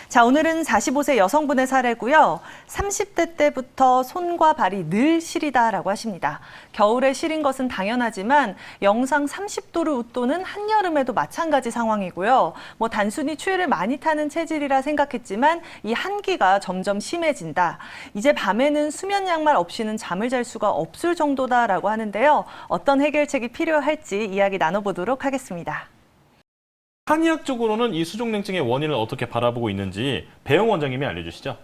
자, 오늘은 45세 여성분의 사례고요. 30대 때부터 손과 발이 늘 시리다라고 하십니다. 겨울에 시린 것은 당연하지만 영상 30도를 웃도는 한여름에도 마찬가지 상황이고요. 단순히 추위를 많이 타는 체질이라 생각했지만 이 한기가 점점 심해진다. 이제 밤에는 수면 양말 없이는 잠을 잘 수가 없을 정도다라고 하는데요. 어떤 해결책이 필요할지 이야기 나눠보도록 하겠습니다. 한의학적으로는 이 수족냉증의 원인을 어떻게 바라보고 있는지 배영 원장님이 알려주시죠.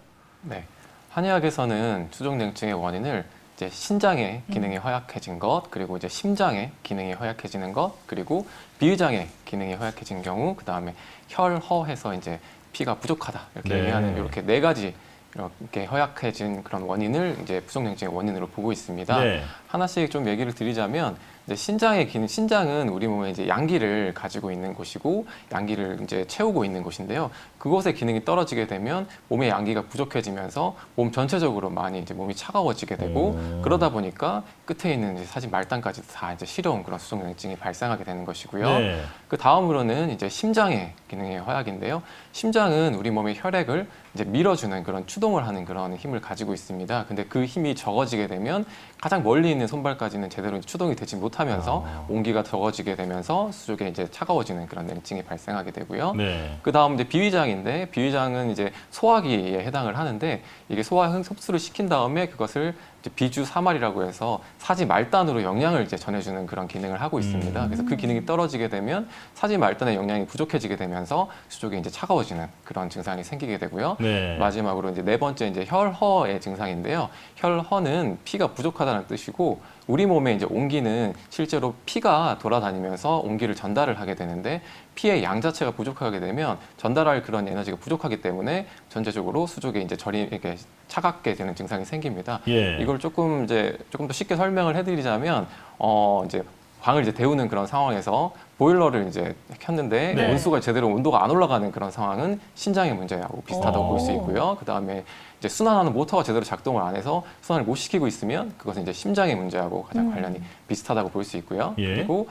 네, 한의학에서는 수족냉증의 원인을 이제 신장의 기능이 허약해진 것, 그리고 이제 심장의 기능이 허약해지는 것, 그리고 비위장의 기능이 허약해진 경우, 그 다음에 혈허해서 이제 피가 부족하다 이렇게 얘기하는 이렇게 네 가지 이렇게 허약해진 그런 원인을 이제 수족냉증의 원인으로 보고 있습니다. 네. 하나씩 좀 얘기를 드리자면 이제 신장의 기능, 신장은 우리 몸에 이제 양기를 가지고 있는 곳이고 양기를 이제 채우고 있는 곳인데요. 그곳의 기능이 떨어지게 되면 몸의 양기가 부족해지면서 몸 전체적으로 많이 이제 몸이 차가워지게 되고 그러다 보니까 끝에 있는 이제 사진 말단까지 다 이제 시려운 그런 수족냉증이 발생하게 되는 것이고요. 네. 그 다음으로는 이제 심장의 기능의 허약인데요. 심장은 우리 몸의 혈액을 이제 밀어주는 그런 추동을 하는 그런 힘을 가지고 있습니다. 근데 그 힘이 적어지게 되면 가장 멀리 있는 손발까지는 제대로 추동이 되지 못하면서 온기가 적어지게 되면서 수족에 이제 차가워지는 그런 냉증이 발생하게 되고요. 네. 그 다음 이제 비위장인데 비위장은 이제 소화기에 해당을 하는데 이게 소화 흡수를 시킨 다음에 그것을 이제 비주사말이라고 해서 사지 말단으로 영양을 이제 전해주는 그런 기능을 하고 있습니다. 그래서 그 기능이 떨어지게 되면 사지 말단의 영양이 부족해지게 되면서 수족에 이제 차가워지는 그런 증상이 생기게 되고요. 네. 마지막으로 이제 네 번째 이제 혈허의 증상인데요. 혈허는 피가 부족하다는 뜻이고 우리 몸의 이제 온기는 실제로 피가 돌아다니면서 온기를 전달을 하게 되는데 피의 양 자체가 부족하게 되면 전달할 그런 에너지가 부족하기 때문에 전체적으로 수족에 이제 이렇게 차갑게 되는 증상이 생깁니다. 예. 이걸 조금 더 쉽게 설명을 해드리자면 이제 방을 이제 데우는 그런 상황에서 보일러를 이제 켰는데 네. 온수가 제대로 온도가 안 올라가는 그런 상황은 신장의 문제하고 비슷하다고 볼 수 있고요. 그 다음에 이제 순환하는 모터가 제대로 작동을 안 해서 순환을 못 시키고 있으면 그것은 이제 심장의 문제하고 가장 관련이 비슷하다고 볼 수 있고요. 예. 그리고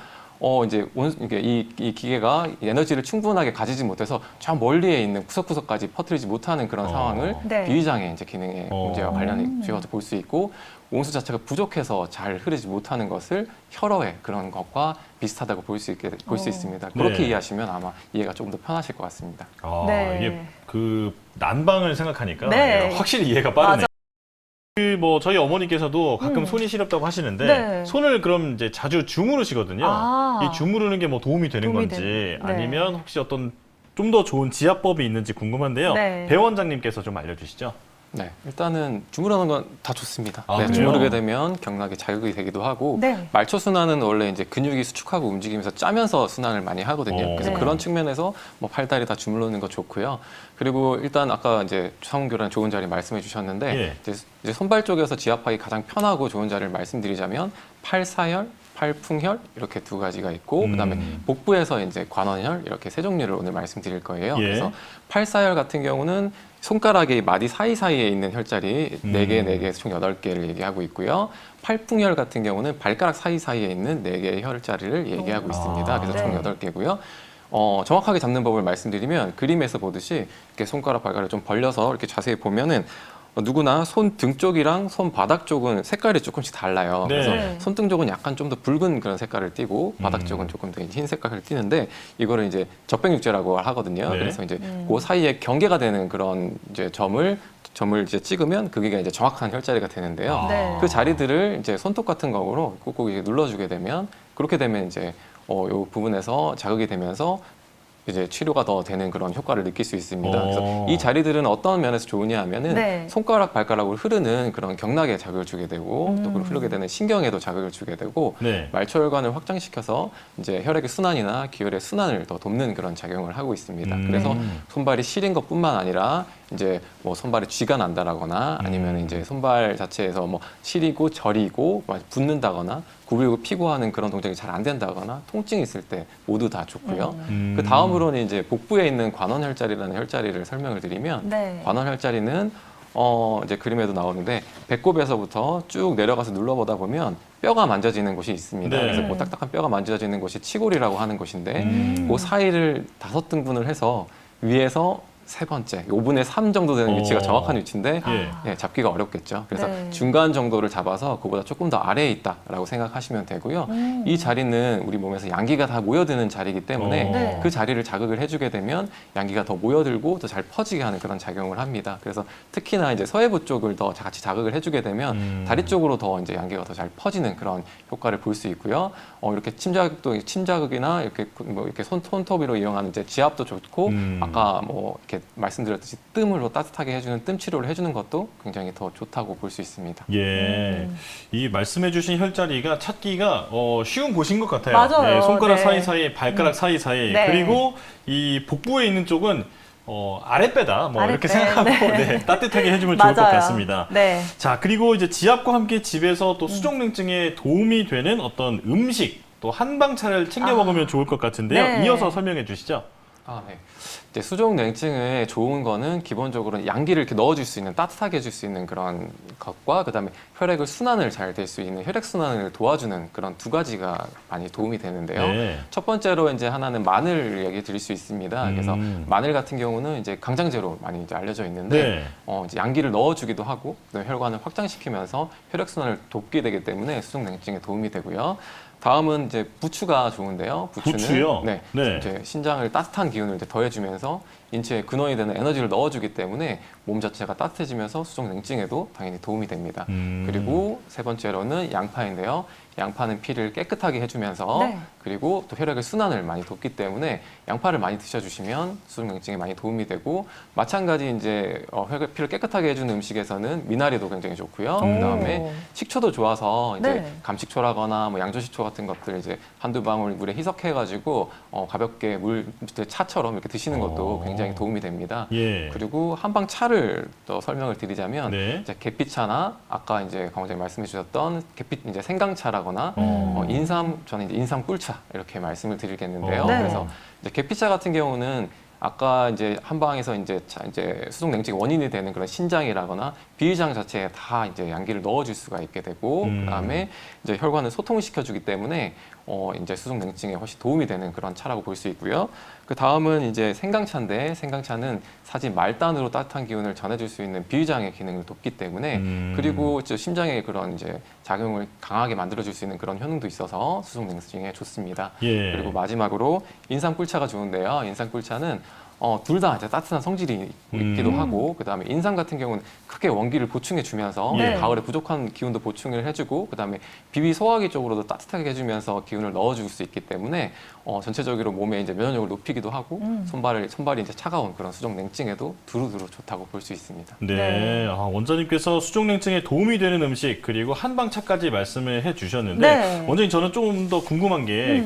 이제 이 기계가 에너지를 충분하게 가지지 못해서 저 멀리에 있는 구석구석까지 퍼뜨리지 못하는 그런 상황을 네. 비위장의 이제 기능의 문제와 관련이 되어서 볼 수 있고 온수 자체가 부족해서 잘 흐르지 못하는 것을 혈어의 그런 것과 비슷하다고 볼 수 있습니다. 그렇게 네. 이해하시면 아마 이해가 조금 더 편하실 것 같습니다. 네. 이게 그 난방을 생각하니까 네. 확실히 이해가 빠르네요. 맞아. 저희 어머니께서도 가끔 손이 시렵다고 하시는데 네. 손을 그럼 이제 자주 주무르시거든요. 아. 이 주무르는 게 도움이 되는 도움이 건지 네. 아니면 혹시 어떤 좀 더 좋은 지압법이 있는지 궁금한데요. 네. 배 원장님께서 좀 알려주시죠. 네, 일단은 주무르는 건 다 좋습니다. 아, 네, 그래요? 주무르게 되면 경락에 자극이 되기도 하고 네. 말초 순환은 원래 이제 근육이 수축하고 움직이면서 짜면서 순환을 많이 하거든요. 그래서 네. 그런 측면에서 팔다리 다 주무르는 거 좋고요. 그리고 일단 아까 이제 상훈교란 좋은 자리 말씀해 주셨는데 예. 이제 손발 쪽에서 지압하기 가장 편하고 좋은 자리를 말씀드리자면 팔사혈, 팔풍혈 이렇게 두 가지가 있고 그다음에 복부에서 이제 관원혈 이렇게 세 종류를 오늘 말씀드릴 거예요. 예. 그래서 팔사혈 같은 경우는 손가락의 마디 사이사이에 있는 혈자리 4개, 4개에서 총 8개를 얘기하고 있고요. 팔풍혈 같은 경우는 발가락 사이사이에 있는 4개의 혈자리를 얘기하고 있습니다. 그래서 총 네. 8개고요. 정확하게 잡는 법을 말씀드리면 그림에서 보듯이 이렇게 손가락, 발가락을 좀 벌려서 이렇게 자세히 보면은 누구나 손 등 쪽이랑 손 바닥 쪽은 색깔이 조금씩 달라요. 네. 그래서 손등 쪽은 약간 좀 더 붉은 그런 색깔을 띠고 바닥 쪽은 조금 더 흰 색깔을 띠는데 이거를 이제 적백육제라고 하거든요. 네. 그래서 이제 그 사이에 경계가 되는 그런 이제 점을 이제 찍으면 그게 이제 정확한 혈자리가 되는데요. 네. 그 자리들을 이제 손톱 같은 거로 꾹꾹 이렇게 눌러주게 되면 그렇게 되면 이제 요 부분에서 자극이 되면서 이제 치료가 더 되는 그런 효과를 느낄 수 있습니다. 그래서 이 자리들은 어떤 면에서 좋으냐 하면은 네. 손가락, 발가락으로 흐르는 그런 경락에 자극을 주게 되고 또 그 흐르게 되는 신경에도 자극을 주게 되고 네. 말초혈관을 확장시켜서 이제 혈액의 순환이나 기혈의 순환을 더 돕는 그런 작용을 하고 있습니다. 그래서 손발이 시린 것뿐만 아니라 이제 손발에 쥐가 난다라거나 아니면 이제 손발 자체에서 시리고 저리고 붓는다거나 굽이고 피고 하는 그런 동작이 잘 안 된다거나 통증이 있을 때 모두 다 좋고요. 그 다음으로는 이제 복부에 있는 관원혈자리라는 혈자리를 설명을 드리면 네. 관원혈자리는 이제 그림에도 나오는데 배꼽에서부터 쭉 내려가서 눌러보다 보면 뼈가 만져지는 곳이 있습니다. 네. 그래서 그 딱딱한 뼈가 만져지는 곳이 치골이라고 하는 곳인데 그 사이를 5등분을 해서 위에서 세 번째, 5분의 3 정도 되는 위치가 정확한 위치인데 예. 잡기가 어렵겠죠. 그래서 네. 중간 정도를 잡아서 그보다 조금 더 아래에 있다라고 생각하시면 되고요. 이 자리는 우리 몸에서 양기가 다 모여드는 자리이기 때문에 네. 그 자리를 자극을 해주게 되면 양기가 더 모여들고 더 잘 퍼지게 하는 그런 작용을 합니다. 그래서 특히나 이제 서해부 쪽을 더 같이 자극을 해주게 되면 다리 쪽으로 더 이제 양기가 더 잘 퍼지는 그런 효과를 볼 수 있고요. 이렇게 침자극이나 이렇게 뭐 이렇게 손톱으로 이용하는 이제 지압도 좋고 아까 뭐 이렇게 말씀드렸듯이 뜸으로 따뜻하게 해주는 뜸 치료를 해주는 것도 굉장히 더 좋다고 볼 수 있습니다. 예, 이 말씀해주신 혈자리가 찾기가 쉬운 곳인 것 같아요. 맞아요. 예, 손가락 네. 사이사이, 발가락 사이사이, 네. 그리고 이 복부에 있는 쪽은 아랫배다, 뭐 이렇게 아랫배. 생각하고 네. 네, 따뜻하게 해주면 좋을 것 맞아요. 같습니다. 네. 자, 그리고 이제 지압과 함께 집에서 또 수족냉증에 도움이 되는 어떤 음식, 또 한방차를 챙겨 먹으면 좋을 것 같은데요. 네. 이어서 설명해 주시죠. 네. 이제 수족 냉증에 좋은 거는 기본적으로 양기를 이렇게 넣어줄 수 있는 따뜻하게 해줄 수 있는 그런 것과 그다음에 혈액을 순환을 잘 될 수 있는 혈액 순환을 도와주는 그런 두 가지가 많이 도움이 되는데요. 네. 첫 번째로 이제 하나는 마늘 얘기 드릴 수 있습니다. 그래서 마늘 같은 경우는 이제 강장제로 많이 이제 알려져 있는데 네. 이제 양기를 넣어주기도 하고 그다음에 혈관을 확장시키면서 혈액 순환을 돕게 되기 때문에 수족 냉증에 도움이 되고요. 다음은 이제 부추가 좋은데요. 부추요? 네, 네. 이제 신장을 따뜻한 기운을 이제 더해주면서 인체에 근원이 되는 에너지를 넣어주기 때문에 몸 자체가 따뜻해지면서 수족 냉증에도 당연히 도움이 됩니다. 그리고 세 번째로는 양파인데요. 양파는 피를 깨끗하게 해주면서 네. 그리고 또 혈액의 순환을 많이 돕기 때문에 양파를 많이 드셔주시면 수족 냉증에 많이 도움이 되고 마찬가지 이제 피를 깨끗하게 해주는 음식에서는 미나리도 굉장히 좋고요. 그다음에 식초도 좋아서 이제 네. 감식초라거나 뭐 양조식초 같은 것들 이제 한두 방울 물에 희석해가지고 가볍게 물 차처럼 이렇게 드시는 것도 굉장히 도움이 됩니다. 예. 그리고 한방 차를 또 설명을 드리자면 네. 이제 계피차나 아까 이제 강원장님 말씀해주셨던 계피 이제 생강차라거나 저는 이제 인삼 꿀차 이렇게 말씀을 드리겠는데요. 네. 그래서 이제 계피차 같은 경우는 아까 이제 한방에서 이제 수족 냉증의 원인이 되는 그런 신장이라거나 비위장 자체에 다 이제 양기를 넣어줄 수가 있게 되고 그다음에 이제 혈관을 소통시켜주기 때문에 이제 수족 냉증에 훨씬 도움이 되는 그런 차라고 볼 수 있고요. 그 다음은 이제 생강차인데 생강차는 사실 말단으로 따뜻한 기운을 전해줄 수 있는 비위장의 기능을 돕기 때문에 그리고 심장의 그런 이제 작용을 강하게 만들어줄 수 있는 그런 효능도 있어서 수족 냉증에 좋습니다. 예. 그리고 마지막으로 인삼 꿀차가 좋은데요. 인삼 꿀차는 둘 다 이제 따뜻한 성질이 있기도 하고 그다음에 인삼 같은 경우는 크게 원기를 보충해 주면서 네. 가을에 부족한 기운도 보충을 해주고 그다음에 비위 소화기 쪽으로도 따뜻하게 해주면서 기운을 넣어줄 수 있기 때문에 전체적으로 몸의 이제 면역력을 높이기도 하고 손발이 이제 차가운 그런 수족 냉증에도 두루두루 좋다고 볼 수 있습니다. 네, 네. 원장님께서 수족냉증에 도움이 되는 음식 그리고 한방차까지 말씀을 해주셨는데 네. 원장님 저는 좀 더 궁금한 게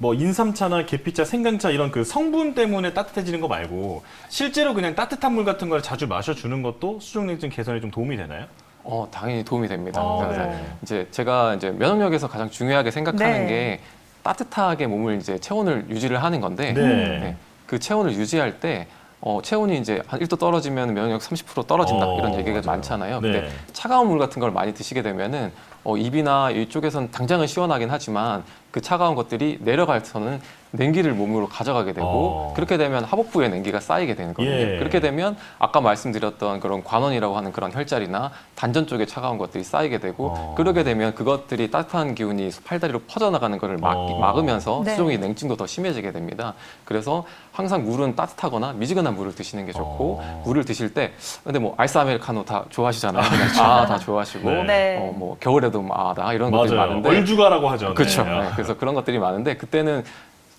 뭐 인삼차나 계피차, 생강차 이런 그 성분 때문에 따뜻해지는 거 말고 실제로 그냥 따뜻한 물 같은 걸 자주 마셔주는 것도 수족냉증 개선에 좀 도움이 되나요? 당연히 도움이 됩니다. 그래서 네. 이제 제가 이제 면역력에서 가장 중요하게 생각하는 네. 게 따뜻하게 몸을 이제 체온을 유지를 하는 건데 네. 그 체온을 유지할 때 체온이 이제 한 1도 떨어지면 면역력 30% 떨어진다 이런 얘기가 맞아요. 많잖아요. 네. 근데 차가운 물 같은 걸 많이 드시게 되면은 입이나 이쪽에선 당장은 시원하긴 하지만 그 차가운 것들이 내려가서는 냉기를 몸으로 가져가게 되고 그렇게 되면 하복부에 냉기가 쌓이게 되는 거거든요. 예. 그렇게 되면 아까 말씀드렸던 그런 관원이라고 하는 그런 혈자리나 단전 쪽에 차가운 것들이 쌓이게 되고 그러게 되면 그것들이 따뜻한 기운이 팔다리로 퍼져나가는 것을 막으면서 네. 수족의 냉증도 더 심해지게 됩니다. 그래서 항상 물은 따뜻하거나 미지근한 물을 드시는 게 좋고 물을 드실 때 근데 뭐 아이스 아메리카노 다 좋아하시잖아요. 다 좋아하시고 네. 뭐 겨울에도 나 이런 것들이 맞아요. 많은데 얼죽아라고 하죠. 그렇죠. 네. 그래서 그런 것들이 많은데 그때는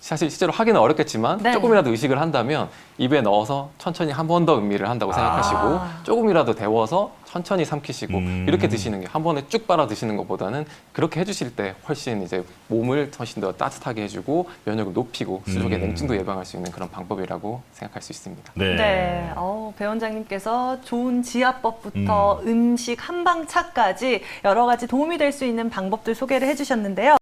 사실 실제로 하기는 어렵겠지만 네. 조금이라도 의식을 한다면 입에 넣어서 천천히 한 번 더 음미를 한다고 생각하시고 조금이라도 데워서 천천히 삼키시고 이렇게 드시는 게 한 번에 쭉 빨아 드시는 것보다는 그렇게 해주실 때 훨씬 이제 몸을 훨씬 더 따뜻하게 해주고 면역을 높이고 수족의 냉증도 예방할 수 있는 그런 방법이라고 생각할 수 있습니다. 네. 네, 배 원장님께서 좋은 지압법부터 음식 한방차까지 여러 가지 도움이 될 수 있는 방법들 소개를 해주셨는데요.